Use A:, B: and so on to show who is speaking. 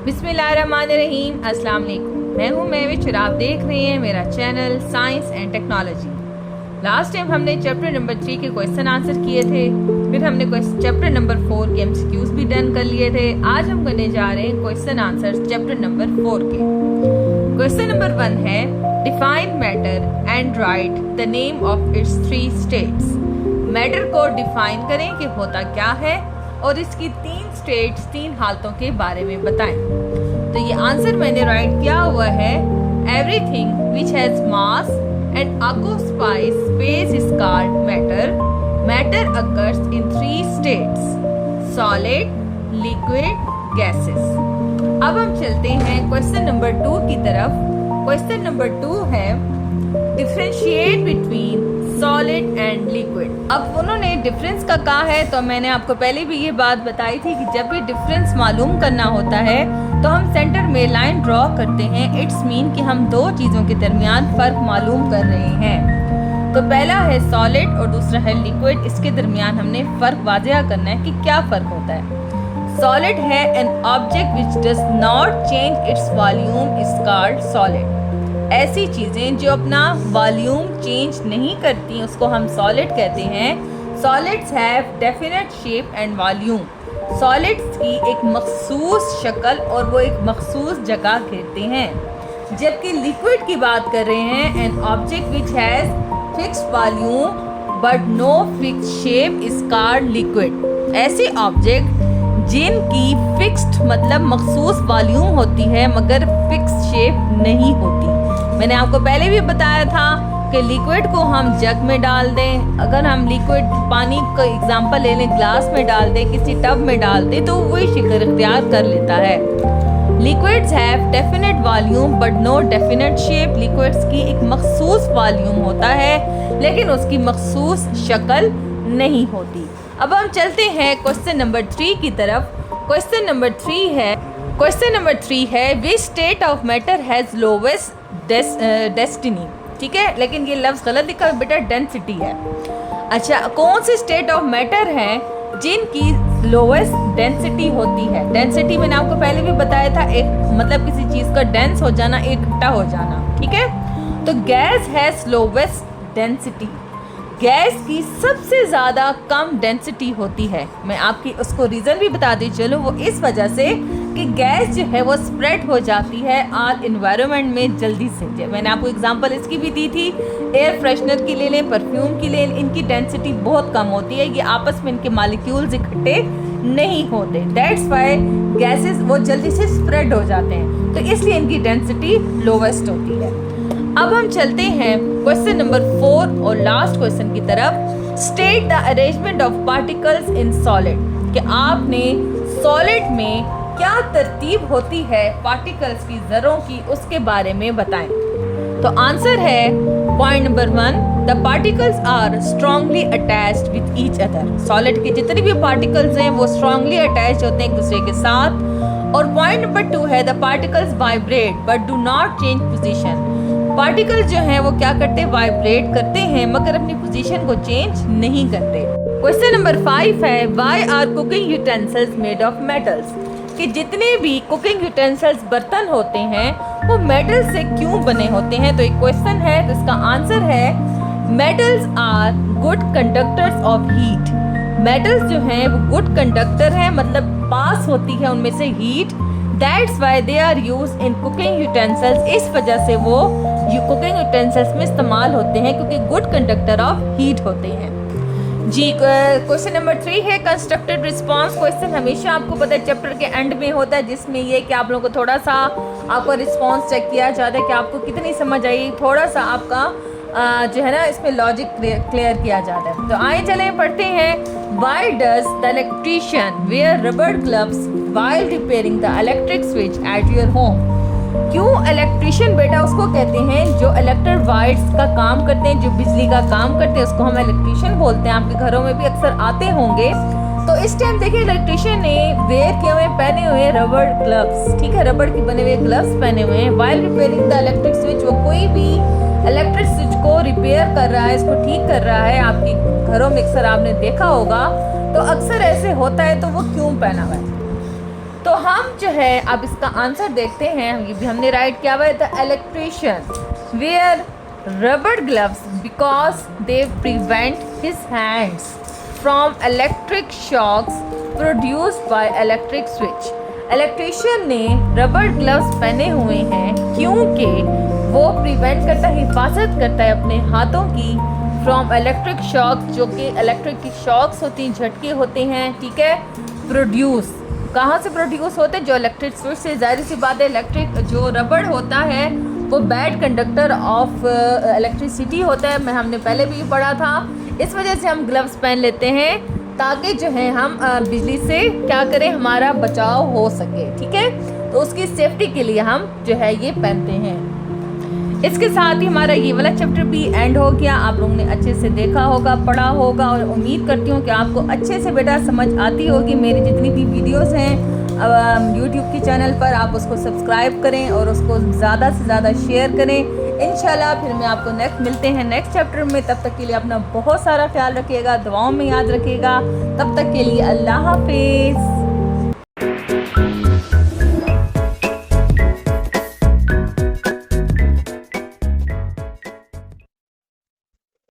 A: बिस्मिल्लाहिर्रहमानिर्रहीम। अस्सलाम वालेकुम। मैं हूँ महविश और आप देख रहे हैं मेरा channel science and technology. Last time हमने चैप्टर नंबर 3 के क्वेश्चन आंसर किए थे, फिर हमने चैप्टर नंबर 4 के एमसीक्यूज भी डन कर लिए थे। आज हम करने जा रहे हैं क्वेश्चन आंसर चैप्टर नंबर 4 के। क्वेश्चन नंबर 1 है, define matter and right the name of its 3 states. Matter को डिफाइन करें कि होता क्या है और इसकी 3 स्टेट्स 3 हालतों के बारे में बताएं। तो ये आंसर मैंने राइट किया हुआ है, everything which has mass and occupies space is called matter. Matter occurs in 3 states: solid, liquid, gases. अब हम चलते हैं क्वेश्चन नंबर 2 की तरफ। क्वेश्चन नंबर 2 है, differentiate between solid and liquid. अब उन्होंने डिफरेंस का कहा है, तो मैंने आपको पहले भी ये बात बताई थी कि जब भी डिफरेंस मालूम करना होता है तो हम सेंटर में लाइन ड्रॉ करते हैं। इट्स मीन कि हम 2 चीज़ों के दरमियान फ़र्क मालूम कर रहे हैं। तो पहला है सॉलिड और दूसरा है लिक्विड। इसके दरमियान हमने फ़र्क वाज़ेह करना है कि क्या फ़र्क होता है। सॉलिड है N object which does not change its volume is called solid. ऐसी चीज़ें जो अपना वॉल्यूम चेंज नहीं करती उसको हम सॉलिड कहते हैं। Solids have definite shape and volume. Solids की एक मखसूस शक्ल और वो एक मखसूस जगह घेरते हैं। जबकि लिक्विड की बात कर रहे हैं, an object which has fixed volume but no fixed shape is called liquid. ऐसे ऑब्जेक्ट जिनकी फिक्स्ड मतलब मखसूस वॉल्यूम होती है मगर फिक्स्ड शेप नहीं होती। मैंने आपको पहले भी बताया था कि लिक्विड को हम जग में डाल दें, अगर हम लिक्विड पानी का एग्जांपल ले लें, ग्लास में डाल दें, किसी टब में डाल दें, तो वही शक्ल इख्तियार कर लेता है। Liquids have definite volume but no definite shape. Liquids की एक मखसूस वॉल्यूम होता है लेकिन उसकी मखसूस शक्ल नहीं होती। अब हम चलते हैं क्वेश्चन नंबर 3 की तरफ। क्वेश्चन नंबर 3 है which state of matter has lowest destiny. ठीक है, लेकिन ये लफ्ज़ गलत लिखा है बेटा, डेंसिटी है। अच्छा, कौन से स्टेट ऑफ मैटर हैं जिनकी लोवेस्ट डेंसिटी होती है। डेंसिटी मैंने आपको पहले भी बताया था, एक मतलब किसी चीज़ का डेंस हो जाना, इकट्ठा हो जाना। ठीक है, तो gas has lowest density. Gas की सबसे ज़्यादा कम डेंसिटी होती है। मैं आपकी उसको रीज़न भी बता दी चलो, वो इस वजह से कि गैस जो है वो स्प्रेड हो जाती है ऑल इन्वायरमेंट में जल्दी से। मैंने आपको एग्जांपल इसकी भी दी थी, एयर फ्रेशनर की ले लें, परफ्यूम की ले लें, इनकी डेंसिटी बहुत कम होती है। ये आपस में इनके मॉलिक्यूल्स इकट्ठे नहीं होते, दैट्स वाई गैसेस वो जल्दी से स्प्रेड हो जाते हैं, तो इसलिए इनकी डेंसिटी लोवेस्ट होती है। अब हम चलते हैं क्वेश्चन नंबर 4 और लास्ट क्वेश्चन की तरफ। State the arrangement of particles in solid. कि आपने सॉलिड में क्या तरतीब होती है पार्टिकल्स की, ज़रों की, उसके बारे में बताएं। तो आंसर है point number 1, the particles are strongly attached with each other. Solid के जितने भी पार्टिकल्स हैं वो स्ट्रांगली अटैच होते हैं एक दूसरे के साथ। और पॉइंट नंबर 2 है, the particles vibrate but do not change position. Particle जो हैं वो क्या करते हैं, वाइब्रेट करते हैं मगर अपनी पोजीशन को चेंज नहीं करते। क्वेश्चन नंबर 5 है, why are cooking utensils made of metals. कि जितने भी कुकिंग यूटेंसिल्स बर्तन होते हैं वो मेटल से क्यों बने होते हैं। तो एक क्वेश्चन है, तो इसका आंसर है metals are good conductors of heat. Metals जो हैं वो गुड कंडक्टर हैं, मतलब पास होती है उनमें से heat. That's why they are use in cooking utensils. इस वजह से वो कुकिंग यूटेंसिल्स में इस्तेमाल होते हैं क्योंकि गुड कंडक्टर ऑफ हीट होते हैं। जी, क्वेश्चन नंबर 3 है कंस्ट्रक्टेड रिस्पांस। क्वेश्चन हमेशा आपको पता है चैप्टर के एंड में होता है, जिसमें ये कि आप लोगों को थोड़ा सा आपका रिस्पांस चेक किया जाता है कि आपको कितनी समझ आई, थोड़ा सा आपका जो है ना इसमें लॉजिक क्लियर किया जाता है। तो आइए चले पढ़ते हैं। Why does the electrician wear rubber gloves while repairing the electric switch at your home. क्यों इलेक्ट्रीशियन बेटा उसको कहते हैं जो इलेक्ट्रिक वायर्स का काम करते हैं, जो बिजली का काम करते हैं, उसको हम इलेक्ट्रीशियन बोलते हैं। आपके घरों में भी अक्सर आते होंगे। तो इस टाइम देखिए इलेक्ट्रीशियन ने वेयर किए हुए पहने हुए रबर ग्लव्स, ठीक है, रबड़ के बने हुए ग्लव्स पहने हुए हैं। While repairing the electric switch, वो कोई भी इलेक्ट्रिक स्विच को रिपेयर कर रहा है, इसको ठीक कर रहा है। आपके घरों में अक्सर आपने देखा होगा, तो अक्सर ऐसे होता है। तो वो क्यों पहना हुआ है? तो हम जो है अब इसका आंसर देखते हैं। ये भी हमने राइट किया हुआ है, the electrician wear rubber gloves because they prevent his hands from electric shocks produced by electric switch. Electrician ने रबर ग्लव्स पहने हुए हैं क्योंकि वो प्रिवेंट करता है, हिफाजत करता है अपने हाथों की फ्रॉम इलेक्ट्रिक शॉक, जो कि इलेक्ट्रिक की शॉक्स होती हैं, झटके होते हैं, ठीक है। प्रोड्यूस कहाँ से प्रोड्यूस होते हैं? जो इलेक्ट्रिक स्विच से। जाहिर सी बात है इलेक्ट्रिक जो रबड़ होता है वो बैड कंडक्टर ऑफ इलेक्ट्रिसिटी होता है। हमने पहले भी पढ़ा था। इस वजह से हम ग्लव्स पहन लेते हैं ताकि जो है हम बिजली से क्या करें, हमारा बचाव हो सके, ठीक है। तो उसकी सेफ्टी के लिए हम जो है ये पहनते हैं। इसके साथ ही हमारा ये वाला चैप्टर भी एंड हो गया। आप लोगों ने अच्छे से देखा होगा, पढ़ा होगा और उम्मीद करती हूँ कि आपको अच्छे से बेटा समझ आती होगी। मेरी जितनी भी वीडियोस हैं यूट्यूब की चैनल पर, आप उसको सब्सक्राइब करें और उसको ज़्यादा से ज़्यादा शेयर करें। इंशाल्लाह फिर मैं आपको मिलते हैं नेक्स्ट चैप्टर में। तब तक के लिए अपना बहुत सारा ख्याल रखिएगा, दुआओं में याद रखिएगा। तब तक के लिए अल्लाह हाफिज़।